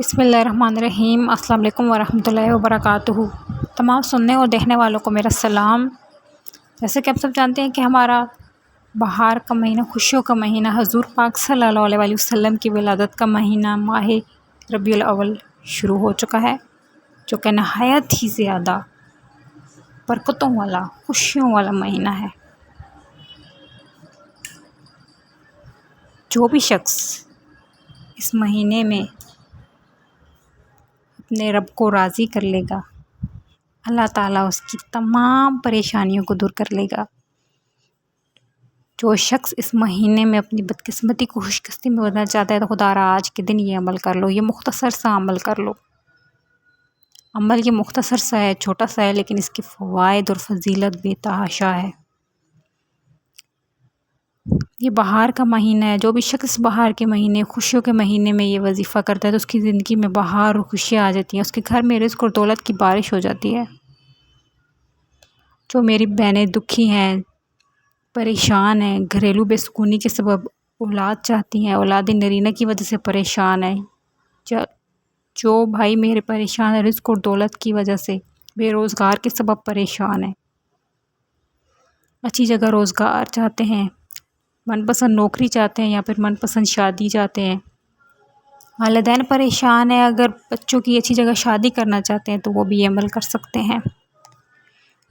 بسم اللہ الرحمن الرحیم۔ السلام علیکم ورحمۃ اللہ وبرکاتہ۔ تمام سننے اور دیکھنے والوں کو میرا سلام۔ جیسے کہ آپ سب جانتے ہیں کہ ہمارا بہار کا مہینہ، خوشیوں کا مہینہ، حضور پاک صلی اللہ علیہ وآلہ وسلم کی ولادت کا مہینہ ماہ ربیع الاول شروع ہو چکا ہے، جو کہ نہایت ہی زیادہ برکتوں والا، خوشیوں والا مہینہ ہے۔ جو بھی شخص اس مہینے میں اپنے رب کو راضی کر لے گا، اللہ تعالیٰ اس کی تمام پریشانیوں کو دور کر لے گا۔ جو شخص اس مہینے میں اپنی بدقسمتی کو خوش قسمتی میں بدلنا چاہتا ہے تو خدا را آج کے دن یہ عمل کر لو، یہ مختصر سا عمل کر لو۔ عمل یہ مختصر سا ہے، چھوٹا سا ہے، لیکن اس کی فوائد اور فضیلت بے تحاشا ہے۔ یہ بہار کا مہینہ ہے۔ جو بھی شخص بہار کے مہینے، خوشیوں کے مہینے میں یہ وظیفہ کرتا ہے تو اس کی زندگی میں بہار اور خوشیاں آ جاتی ہیں، اس کے گھر میں رزق اور دولت کی بارش ہو جاتی ہے۔ جو میری بہنیں دکھی ہیں، پریشان ہیں، گھریلو بے سکونی کے سبب اولاد چاہتی ہیں، اولاد نرینہ کی وجہ سے پریشان ہیں، جو بھائی میرے پریشان ہیں رزق اور دولت کی وجہ سے، بے روزگار کے سبب پریشان ہیں، اچھی جگہ روزگار چاہتے ہیں، من پسند نوکری چاہتے ہیں یا پھر من پسند شادی چاہتے ہیں، والدین پریشان ہیں، اگر بچوں کی اچھی جگہ شادی کرنا چاہتے ہیں تو وہ بھی یہ عمل کر سکتے ہیں۔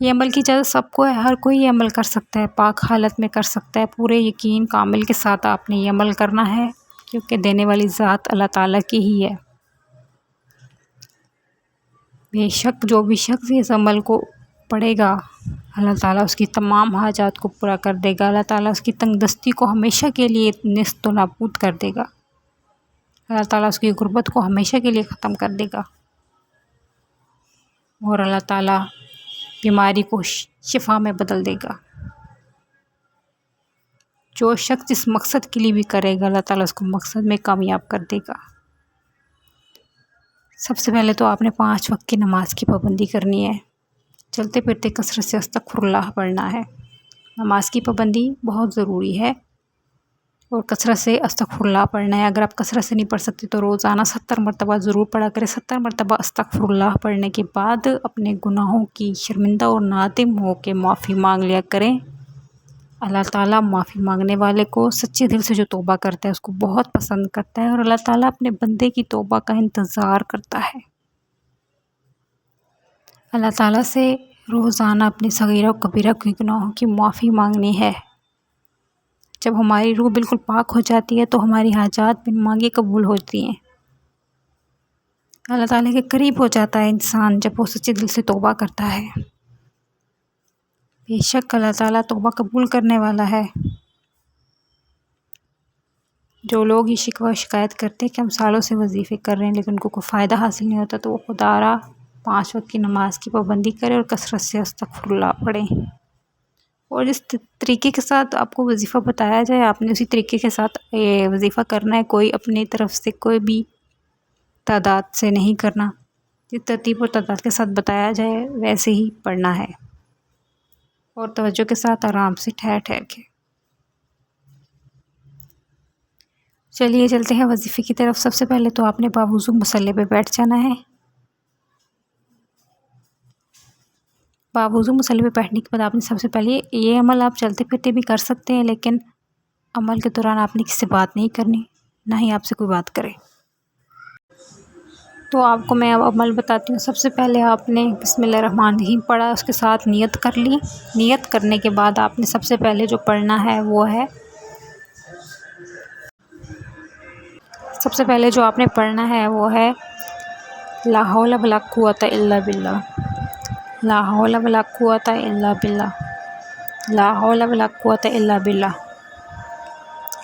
یہ عمل کی اجازت سب کو ہے، ہر کوئی یہ عمل کر سکتا ہے، پاک حالت میں کر سکتا ہے۔ پورے یقین کامل کے ساتھ آپ نے یہ عمل کرنا ہے، کیونکہ دینے والی ذات اللہ تعالیٰ کی ہی ہے۔ بے شک جو بھی شخص اس عمل کو پڑھے گا، اللہ تعالیٰ اس کی تمام حاجات کو پورا کر دے گا، اللہ تعالیٰ اس کی تنگ دستی کو ہمیشہ کے لیے نیست و نابود کر دے گا، اللہ تعالیٰ اس کی غربت کو ہمیشہ کے لیے ختم کر دے گا، اور اللہ تعالیٰ بیماری کو شفا میں بدل دے گا۔ جو شخص اس مقصد کے لیے بھی کرے گا، اللہ تعالیٰ اس کو مقصد میں کامیاب کر دے گا۔ سب سے پہلے تو آپ نے 5 وقت کی نماز کی پابندی کرنی ہے، چلتے پھرتے کثرت سے استغفر اللہ پڑھنا ہے۔ نماز کی پابندی بہت ضروری ہے اور کثرت سے استغفر اللہ پڑھنا ہے۔ اگر آپ کثرت سے نہیں پڑھ سکتے تو روزانہ 70 مرتبہ ضرور پڑھا کریں۔ 70 مرتبہ استغفر اللہ پڑھنے کے بعد اپنے گناہوں کی شرمندہ اور نادم ہو کے معافی مانگ لیا کریں۔ اللہ تعالیٰ معافی مانگنے والے کو، سچے دل سے جو توبہ کرتا ہے اس کو بہت پسند کرتا ہے، اور اللہ تعالیٰ اپنے بندے کی توبہ کا انتظار کرتا ہے۔ اللہ تعالیٰ سے روزانہ اپنی صغیرہ و کبیرہ کی گناہوں کی معافی مانگنی ہے۔ جب ہماری روح بالکل پاک ہو جاتی ہے تو ہماری حاجات بن مانگے قبول ہوتی ہیں۔ اللہ تعالیٰ کے قریب ہو جاتا ہے انسان جب وہ سچے دل سے توبہ کرتا ہے۔ بے شک اللہ تعالیٰ توبہ قبول کرنے والا ہے۔ جو لوگ یہ شکوہ شکایت کرتے ہیں کہ ہم سالوں سے وظیفے کر رہے ہیں لیکن ان کو کوئی فائدہ حاصل نہیں ہوتا، تو وہ خدا را 5 وقت کی نماز کی پابندی کرے اور کثرت سے استغفر اللہ پڑھیں، اور جس طریقے کے ساتھ آپ کو وظیفہ بتایا جائے آپ نے اسی طریقے کے ساتھ یہ وظیفہ کرنا ہے۔ کوئی اپنی طرف سے کوئی بھی تعداد سے نہیں کرنا، جس ترتیب اور تعداد کے ساتھ بتایا جائے ویسے ہی پڑھنا ہے، اور توجہ کے ساتھ آرام سے ٹھہر ٹھہر کے۔ چلیے چلتے ہیں وظیفے کی طرف۔ سب سے پہلے تو آپ نے باوضو مصلی پہ بیٹھ جانا ہے۔ باوضو مصلی پہ بیٹھنے کے بعد آپ نے سب سے پہلے یہ عمل آپ چلتے پھرتے بھی کر سکتے ہیں، لیکن عمل کے دوران آپ نے کسی سے بات نہیں کرنی، نہ ہی آپ سے کوئی بات کرے۔ تو آپ کو میں اب عمل بتاتی ہوں۔ سب سے پہلے آپ نے بسم اللہ الرحمن الرحیم پڑھا، اس کے ساتھ نیت کر لی۔ نیت کرنے کے بعد آپ نے سب سے پہلے جو پڑھنا ہے وہ ہے، سب سے پہلے جو آپ نے پڑھنا ہے وہ ہے لا حول ولا قوۃ الا باللہ، لا حول ولا قوۃ الا باللہ، لا حول ولا قوۃ الا باللہ،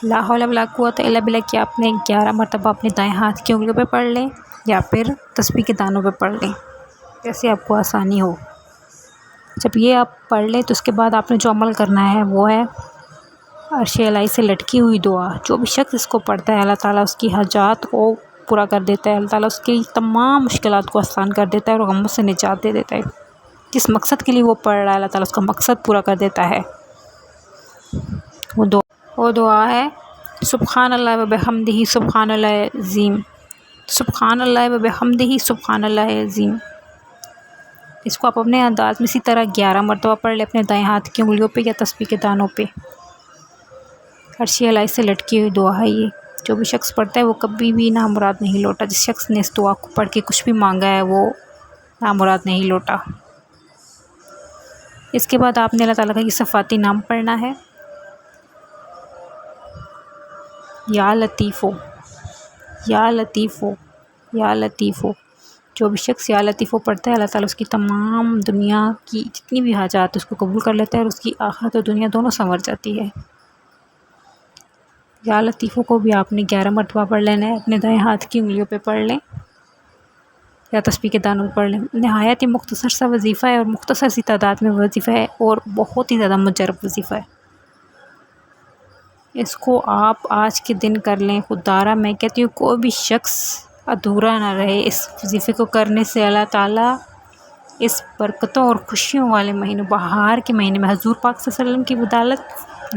لا حول ولا قوۃ الا باللہ کی آپ نے 11 مرتبہ اپنے دائیں ہاتھ کی انگلیوں پہ پڑھ لیں یا پھر تسبیح کے دانوں پہ پڑھ لیں، جیسے آپ کو آسانی ہو۔ جب یہ آپ پڑھ لیں تو اس کے بعد آپ نے جو عمل کرنا ہے وہ ہے عرش الہی سے لٹکی ہوئی دعا۔ جو بھی شخص اس کو پڑھتا ہے اللہ تعالیٰ اس کی حاجات کو پورا کر دیتا ہے، اللہ تعالیٰ اس کی تمام مشکلات کو آسان کر دیتا ہے اور غموں سے نجات دے دیتا ہے۔ جس مقصد کے لیے وہ پڑھ رہا ہے اللہ تعالیٰ اس کا مقصد پورا کر دیتا ہے۔ وہ دعا ہے سبحان اللہ و بحمدہ سبحان اللہ عظیم، سبحان اللہ و بحمدہ سبحان اللہ عظیم۔ اس کو آپ اپنے انداز میں اسی طرح 11 مرتبہ پڑھ لیں اپنے دائیں ہاتھ کی انگلیوں پہ یا تسبیح کے دانوں پہ۔ عرشی الہی سے لٹکی ہوئی دعا ہے یہ، جو بھی شخص پڑھتا ہے وہ کبھی بھی نامراد نہیں لوٹا۔ جس شخص نے اس دعا کو پڑھ کے کچھ بھی مانگا ہے وہ نامراد نہیں لوٹا۔ اس کے بعد آپ نے اللہ تعالیٰ کا یہ صفاتی نام پڑھنا ہے، یا لطیفو، یا لطیفو، یا لطیفو۔ جو بھی شخص یا لطیفو پڑھتا ہے اللہ تعالیٰ اس کی تمام دنیا کی جتنی بھی حاجات اس کو قبول کر لیتا ہے اور اس کی آخرت اور دنیا دونوں سنور جاتی ہے۔ یا لطیفو کو بھی آپ نے 11 مرتبہ پڑھ لینا ہے، اپنے دائیں ہاتھ کی انگلیوں پہ پڑھ لیں یا تسبیح کے دانوں پہ پڑھ لیں۔ نہایت ہی مختصر سا وظیفہ ہے اور مختصر سی تعداد میں وظیفہ ہے اور بہت ہی زیادہ مجرب وظیفہ ہے۔ اس کو آپ آج کے دن کر لیں، خوددارا میں کہتی ہوں کوئی بھی شخص ادھورا نہ رہے اس وظیفے کو کرنے سے۔ اللہ تعالیٰ اس برکتوں اور خوشیوں والے مہینے، بہار کے مہینے میں، حضور پاک صلی اللہ علیہ وسلم کی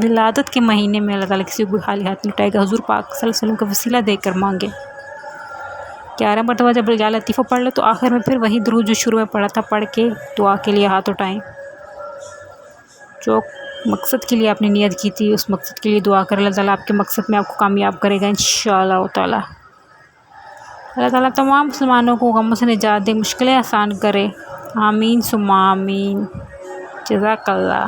ولادت کے مہینے میں اللہ تعالیٰ کسی کو خالی ہاتھ لٹائے گا۔ حضور پاک صلی اللہ علیہ وسلم کا وسیلہ دے کر مانگے۔ 11 مرتبہ جب یا لطیفہ پڑھ لو تو آخر میں پھر وہی درود جو شروع میں پڑھا تھا پڑھ کے دعا کے لیے ہاتھ اٹھائیں۔ جو مقصد کے لیے آپ نے نیت کی تھی اس مقصد کے لیے دعا کر، اللہ تعالیٰ آپ کے مقصد میں آپ کو کامیاب کرے گا انشاءاللہ تعالیٰ۔ اللہ تعالیٰ تمام مسلمانوں کو غموں سے نجات دے، مشکلیں آسان کرے، آمین ثم آمین۔ جزاک اللہ۔